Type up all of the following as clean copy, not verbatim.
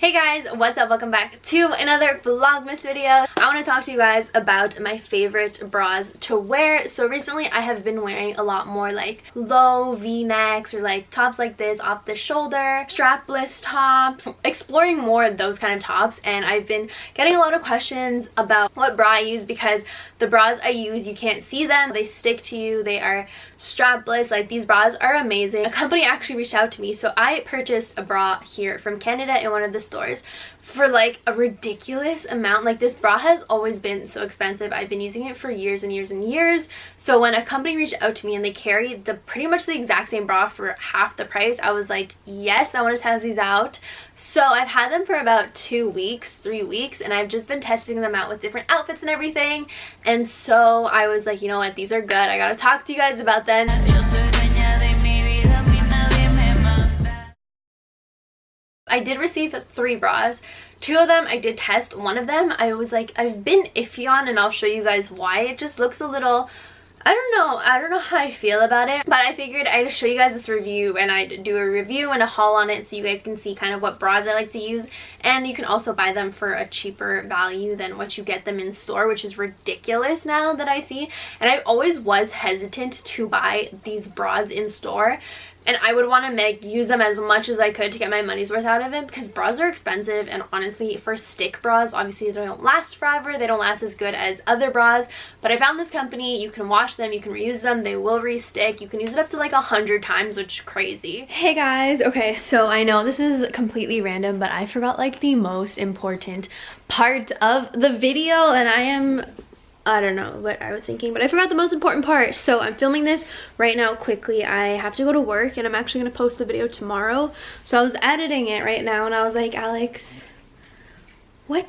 Hey guys, what's up? Welcome back to another Vlogmas video. I want to talk to you guys about my favorite bras to wear. So recently I have been wearing a lot more like low v-necks or like tops like this off the shoulder, strapless tops, exploring more of those kind of tops, and I've been getting a lot of questions about what bra I use because the bras I use, you can't see them, they stick to you, they are strapless. Like, these bras are amazing. A company actually reached out to me, so I purchased a bra here from Canada in one of the stores for like a ridiculous amount. Like, this bra has always been so expensive. I've been using it for years and years and years. So when a company reached out to me and they carried the pretty much the exact same bra for half the price, I was like, yes, I want to test these out. So I've had them for about 3 weeks, and I've just been testing them out with different outfits and everything. And so I was like, you know what, these are good, I gotta talk to you guys about them. I did receive 3 bras. 2 of them I did test. One of them I was like, I've been iffy on, and I'll show you guys why. It just looks a little, I don't know how I feel about it, but I figured I'd show you guys this review, and I'd do a review and a haul on it so you guys can see kind of what bras I like to use. And you can also buy them for a cheaper value than what you get them in store, which is ridiculous now that I see. And I always was hesitant to buy these bras in store, and I would want to use them as much as I could to get my money's worth out of it, because bras are expensive, and honestly, for stick bras, obviously they don't last forever, they don't last as good as other bras. But I found this company, you can wash them, you can reuse them, they will re-stick, you can use it up to like 100 times, which is crazy. Hey guys, okay, so I know this is completely random, but I forgot like the most important part of the video, and I don't know what I was thinking, but I forgot the most important part. So I'm filming this right now quickly. I have to go to work, and I'm actually going to post the video tomorrow. So I was editing it right now, and I was like, Alex, what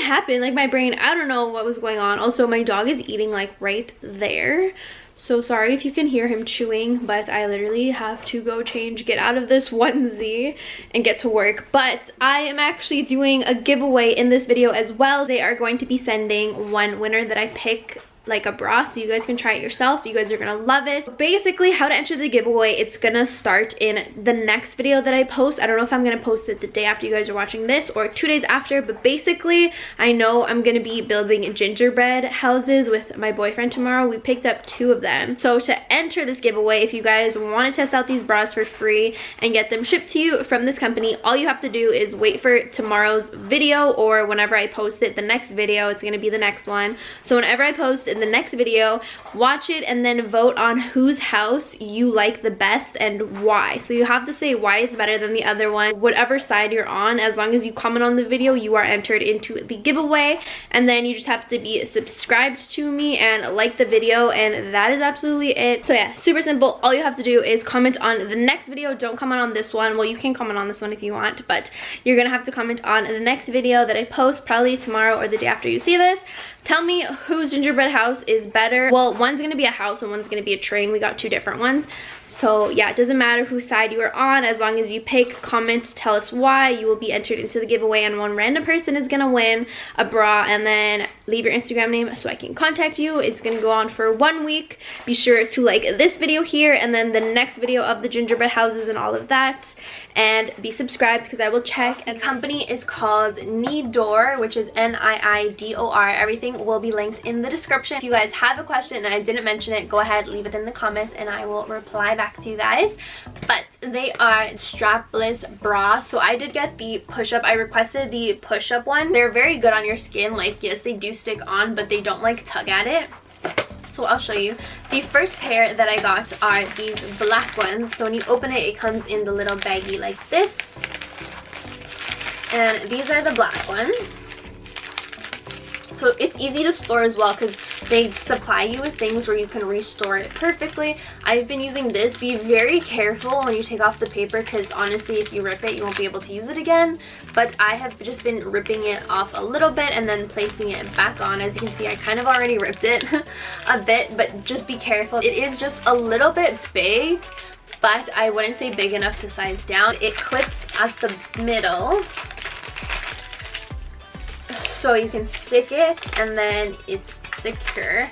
happened? Like, my brain, I don't know what was going on. Also, my dog is eating like right there. So sorry if you can hear him chewing, but I literally have to go change, get out of this onesie, and get to work. But I am actually doing a giveaway in this video as well. They are going to be sending one winner that I pick like a bra, so you guys can try it yourself. You guys are gonna love it. Basically, how to enter the giveaway, it's gonna start in the next video that I post. I don't know if I'm gonna post it the day after you guys are watching this or 2 days after, but basically I know I'm gonna be building gingerbread houses with my boyfriend tomorrow. We picked up 2 of them. So to enter this giveaway, if you guys want to test out these bras for free and get them shipped to you from this company, all you have to do is wait for tomorrow's video, or whenever I post it, the next video, it's gonna be the next one. So whenever I post in the next video, watch it and then vote on whose house you like the best and why. So you have to say why it's better than the other one, whatever side you're on. As long as you comment on the video, you are entered into the giveaway. And then you just have to be subscribed to me and like the video, and that is absolutely it. So yeah, super simple. All you have to do is comment on the next video. Don't comment on this one. Well, you can comment on this one if you want, but you're gonna have to comment on the next video that I post, probably tomorrow or the day after you see this. Tell me whose gingerbread house is better. Well, one's gonna be a house and one's gonna be a train. We got 2 different ones. So yeah, it doesn't matter whose side you are on. As long as you pick, comment, tell us why, you will be entered into the giveaway, and one random person is gonna win a bra. And then leave your Instagram name so I can contact you. It's gonna go on for 1 week. Be sure to like this video here and then the next video of the gingerbread houses and all of that, and be subscribed because I will check. The company is called Niidor, which is N-I-I-D-O-R. Everything will be linked in the description. If you guys have a question and I didn't mention it, go ahead, leave it in the comments, and I will reply back to you guys. But they are strapless bra. So I did get the push-up. I requested the push-up one. They're very good on your skin. Like, yes, they do stick on, but they don't like tug at it. So I'll show you. The first pair that I got are these black ones. So when you open it, it comes in the little baggie like this. And these are the black ones. So it's easy to store as well because they supply you with things where you can restore it perfectly. I've been using this. Be very careful when you take off the paper, because honestly, if you rip it, you won't be able to use it again. But I have just been ripping it off a little bit and then placing it back on. As you can see, I kind of already ripped it a bit, but just be careful. It is just a little bit big, but I wouldn't say big enough to size down. It clips at the middle, so you can stick it and then it's secure.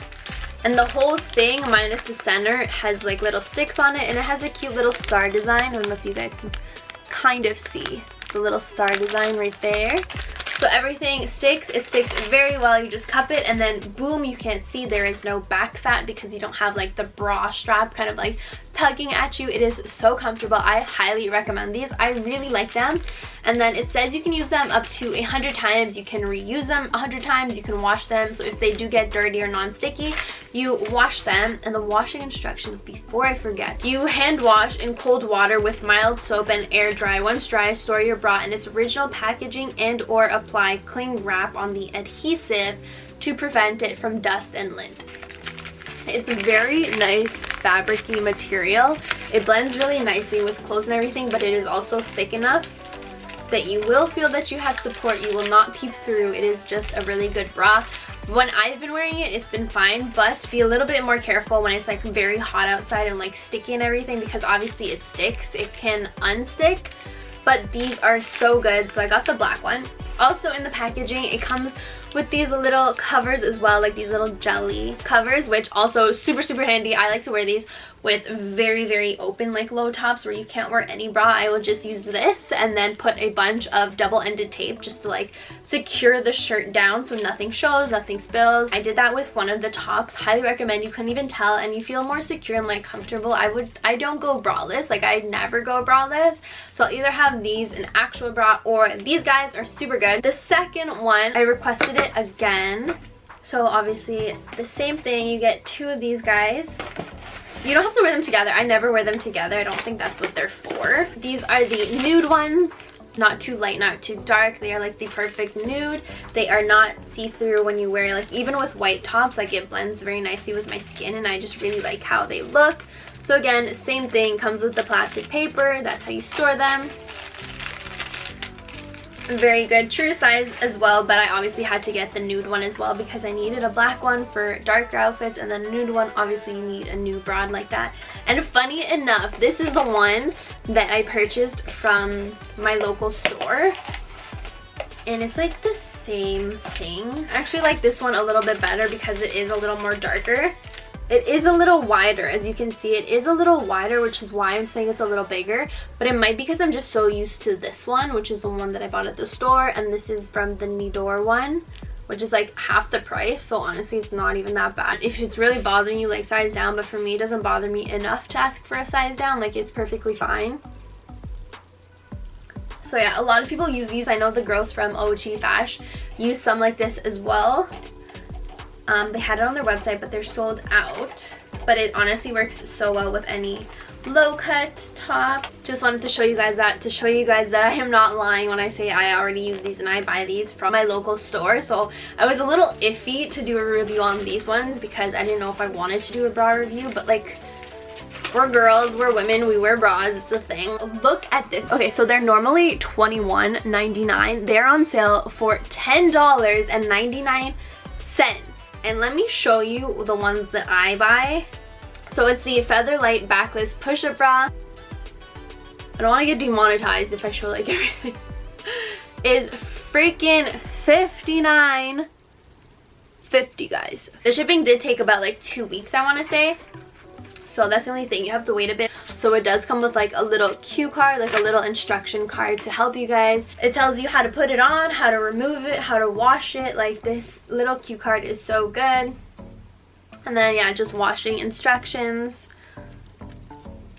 And the whole thing, minus the center, has like little sticks on it, and it has a cute little star design. I don't know if you guys can kind of see. the little star design right there. So everything sticks. It sticks very well. You just cup it and then boom, you can't see. There is no back fat because you don't have like the bra strap kind of like tugging at you. It is so comfortable. I highly recommend these. I really like them. And then it says you can use them up to 100 times. You can reuse them 100 times. You can wash them. So if they do get dirty or non-sticky, you wash them. And the washing instructions, before I forget, you hand wash in cold water with mild soap and air dry. Once dry, store your bra in its original packaging and or apply cling wrap on the adhesive to prevent it from dust and lint. It's a very nice fabric-y material. It blends really nicely with clothes and everything, but it is also thick enough that you will feel that you have support. You will not peep through. It is just a really good bra. When I've been wearing it, it's been fine, but be a little bit more careful when it's like very hot outside and like sticky and everything, because obviously it sticks. It can unstick, but these are so good. So I got the black one. Also in the packaging, it comes with these little covers as well, like these little jelly covers, which also super handy. I like to wear these with very open like low tops where you can't wear any bra. I will just use this and then put a bunch of double-ended tape just to like secure the shirt down so nothing shows, nothing spills. I did that with one of the tops. Highly recommend. You couldn't even tell and you feel more secure and like comfortable. I don't go braless, like I never go braless, so I'll either have these an actual bra or these guys are super good. The second one, I requested it again, so obviously the same thing. You get two of these guys. You don't have to wear them together. I never wear them together. I don't think that's what they're for. These are the nude ones. Not too light, not too dark. They are like the perfect nude. They are not see-through when you wear, like even with white tops, like it blends very nicely with my skin and I just really like how they look. So again, same thing, comes with the plastic paper. That's how you store them. Very good, true to size as well, but I obviously had to get the nude one as well because I needed a black one for darker outfits, and then a nude one, obviously you need a nude broad like that. And funny enough, this is the one that I purchased from my local store, and it's like the same thing. I actually like this one a little bit better because it is a little more darker. It is a little wider, as you can see. It is a little wider, which is why I'm saying it's a little bigger, but it might be because I'm just so used to this one, which is the one that I bought at the store, and this is from the Niidor one, which is like half the price. So honestly, it's not even that bad. If it's really bothering you, like size down, but for me it doesn't bother me enough to ask for a size down. Like it's perfectly fine. So yeah, a lot of people use these. I know the girls from OG Fash use some like this as well. They had it on their website, but they're sold out. But it honestly works so well with any low cut top. Just wanted to show you guys that, to show you guys that I am not lying when I say I already use these and I buy these from my local store. So I was a little iffy to do a review on these ones because I didn't know if I wanted to do a bra review, but like, we're girls, we're women, we wear bras, it's a thing. Look at this. Okay, so they're normally $21.99. They're on sale for $10.99. And let me show you the ones that I buy. So it's the Featherlight Backless Push-Up Bra. I don't want to get demonetized if I show like everything. Is freaking $59.50, guys. The shipping did take about like 2 weeks, I want to say. So that's the only thing, you have to wait a bit. So it does come with like a little cue card, like a little instruction card to help you guys. It tells you how to put it on, how to remove it, how to wash it. Like this little cue card is so good. And then yeah, just washing instructions.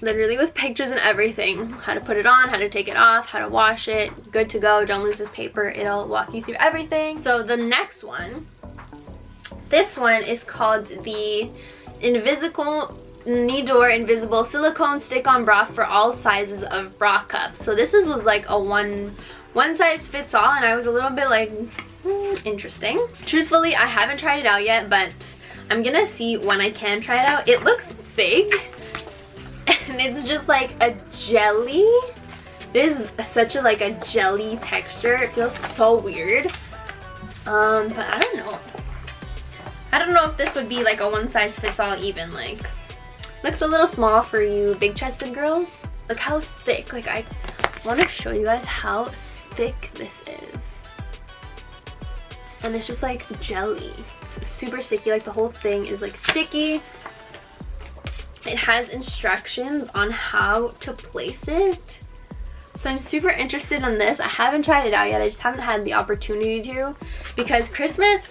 Literally with pictures and everything. How to put it on, how to take it off, how to wash it. Good to go, don't lose this paper. It'll walk you through everything. So the next one, this one is called the Niidor Invisible Silicone Stick-On Bra for all sizes of bra cups. So this was like a one size fits all, and I was a little bit like, interesting. Truthfully, I haven't tried it out yet, but I'm gonna see when I can try it out. It looks big, and it's just like a jelly. It is such a like a jelly texture. It feels so weird. But I don't know. I don't know if this would be like a one size fits all even. Like, looks a little small for you big chested girls. Look how thick. Like, I want to show you guys how thick this is. And it's just like jelly. It's super sticky. Like the whole thing is like sticky. It has instructions on how to place it. So I'm super interested in this. I haven't tried it out yet. I just haven't had the opportunity to, because Christmas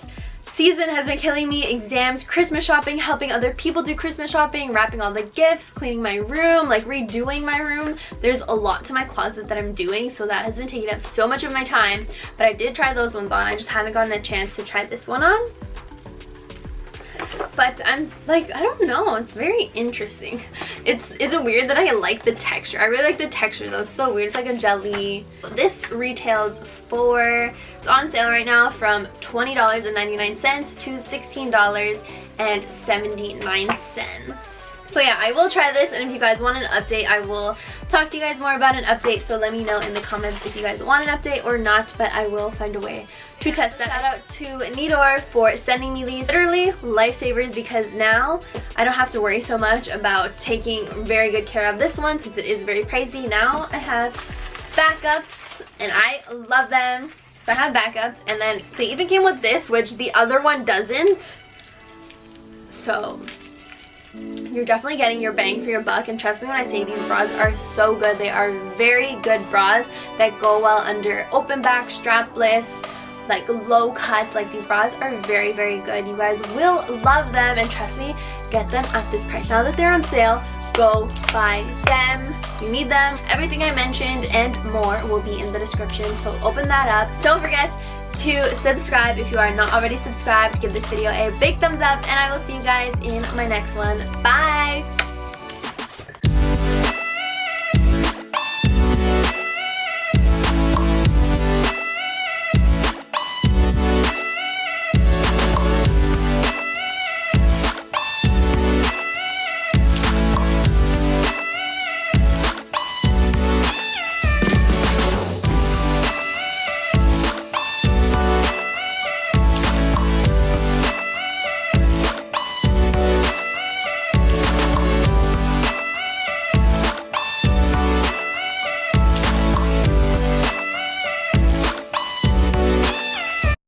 season has been killing me. Exams, Christmas shopping, helping other people do Christmas shopping, wrapping all the gifts, cleaning my room, like redoing my room. There's a lot to my closet that I'm doing, so that has been taking up so much of my time. But I did try those ones on. I just haven't gotten a chance to try this one on. But I'm like, I don't know, it's very interesting. Is it weird that I like the texture? I really like the texture though. It's so weird. It's like a jelly. This retails for, it's on sale right now, from $20.99 to $16.79. So yeah, I will try this, and if you guys want an update, I will talk to you guys more about an update. So let me know in the comments if you guys want an update or not, but I will find a way to test that. Shout out to Niidor for sending me these. Literally lifesavers, because now I don't have to worry so much about taking very good care of this one since it is very pricey. Now I have backups and I love them. So I have backups, and then they even came with this, which the other one doesn't. So you're definitely getting your bang for your buck, and trust me when I say these bras are so good. They are very good bras that go well under open back, strapless, like low cut. Like, these bras are very, very good. You guys will love them, and trust me, get them at this price. Now that they're on sale, go buy them. You need them. Everything I mentioned and more will be in the description, so open that up. Don't forget to subscribe if you are not already subscribed. Give this video a big thumbs up, and I will see you guys in my next one. Bye!